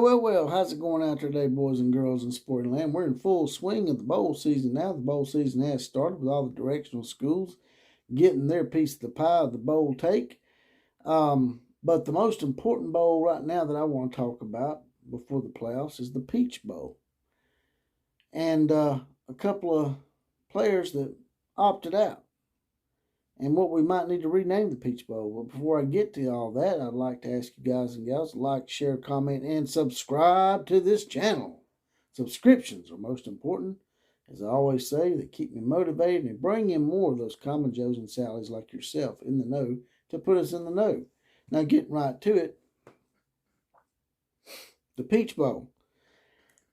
Well. How's it going out there today, boys and girls in sporting land? We're in full swing of the bowl season now. The bowl season has started with all the directional schools getting their piece of the pie of the bowl take. But the most important bowl right now that I want to talk about before the playoffs is the Peach Bowl. And a couple of players that opted out. And what we might need to rename the Peach Bowl. But before I get to all that, I'd like to ask you guys and gals to like, share, comment, and subscribe to this channel. Subscriptions are most important. As I always say, they keep me motivated and bring in more of those common Joes and Sallys like yourself in the know to put us in the know. Now, getting right to it, the Peach Bowl.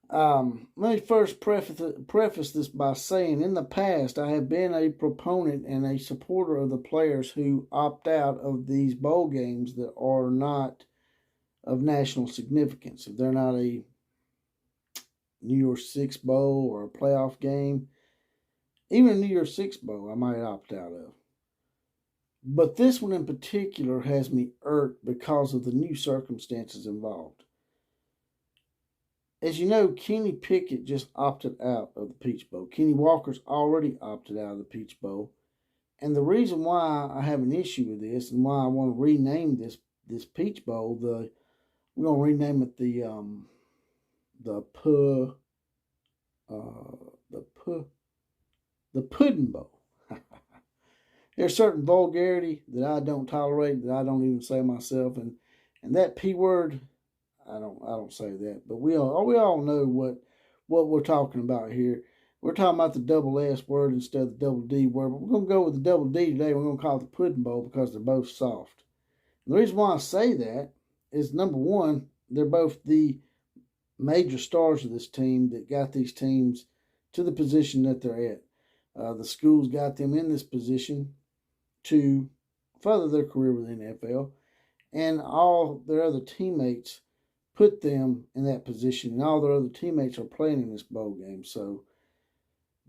Let me first preface this by saying in the past I have been a proponent and a supporter of the players who opt out of these bowl games that are not of national significance. If they're not a New Year's Six Bowl or a playoff game, even a New Year's Six Bowl I might opt out of. But this one in particular has me irked because of the new circumstances involved. As you know, Kenny Pickett just opted out of the Peach Bowl. Kenneth Walker's already opted out of the Peach Bowl. And the reason why I have an issue with this and why I want to rename this Peach Bowl, we're going to rename it the Pudding Bowl. There's certain vulgarity that I don't tolerate, that I don't even say myself, and that P word, I don't say that, but we all know what we're talking about here. We're talking about the double S word instead of the double D word, but we're going to go with the double D today. We're going to call it the Pudding Bowl because they're both soft. And the reason why I say that is, number one, they're both the major stars of this team that got these teams to the position that they're at. The schools got them in this position to further their career with the NFL, and all their other teammates put them in that position, and all their other teammates are playing in this bowl game. So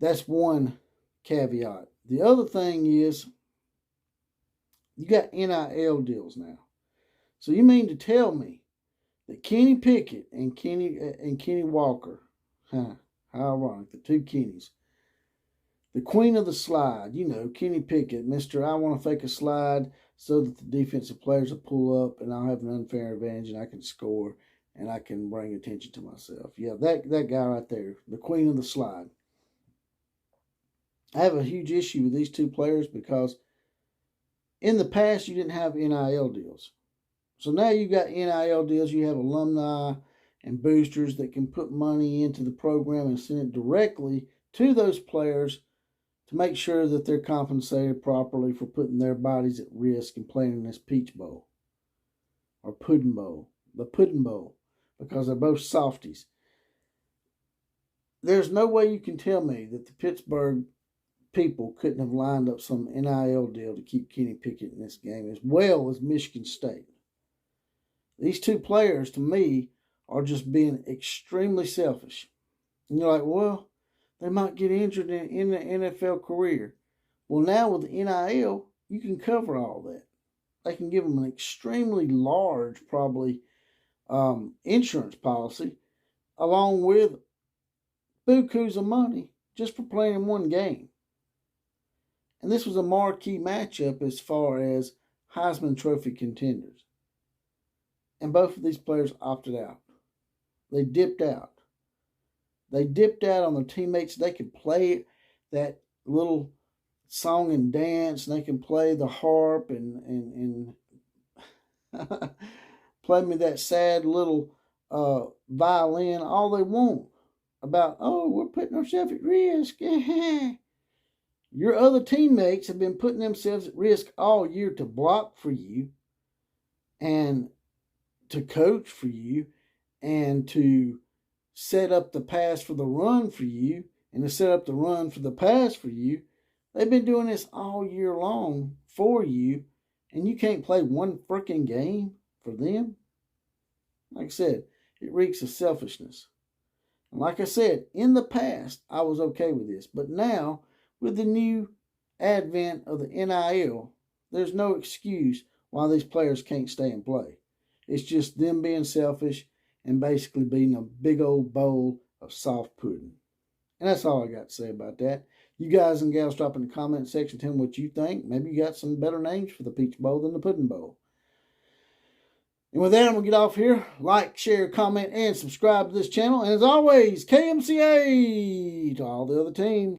that's one caveat. The other thing is you got NIL deals now. So you mean to tell me that Kenny Pickett and Kenneth Walker, how ironic, the two Kennys, the queen of the slide, Kenny Pickett, Mr. I want to fake a slide so that the defensive players will pull up and I'll have an unfair advantage and I can score and I can bring attention to myself. Yeah, that guy right there, the queen of the slide. I have a huge issue with these two players because in the past you didn't have NIL deals. So now you got NIL deals. You have alumni and boosters that can put money into the program and send it directly to those players to make sure that they're compensated properly for putting their bodies at risk and playing in this Peach Bowl or Pudding Bowl, the Pudding Bowl, because they're both softies. There's no way you can tell me that the Pittsburgh people couldn't have lined up some NIL deal to keep Kenny Pickett in this game, as well as Michigan State. These two players, to me, are just being extremely selfish. And you're like, well, they might get injured in the NFL career. Well, now with the NIL, you can cover all that. They can give them an extremely large, probably, insurance policy, along with bukus of money just for playing in one game. And this was a marquee matchup as far as Heisman Trophy contenders. And both of these players opted out. They dipped out. They dipped out on their teammates. They could play that little song and dance, and they can play the harp and play me that sad little violin all they want about, oh, we're putting ourselves at risk. Your other teammates have been putting themselves at risk all year to block for you and to coach for you and to set up the pass for the run for you and to set up the run for the pass for you. They've been doing this all year long for you, and you can't play one freaking game for them? Like I said, it reeks of selfishness. And like I said, in the past, I was okay with this. But now, with the new advent of the NIL, there's no excuse why these players can't stay and play. It's just them being selfish and basically being a big old bowl of soft pudding. And that's all I got to say about that. You guys and gals drop in the comment section, tell me what you think. Maybe you got some better names for the Peach Bowl than the Pudding Bowl. And with that, I'm going to get off here. Like, share, comment, and subscribe to this channel. And as always, KMCA to all the other teams.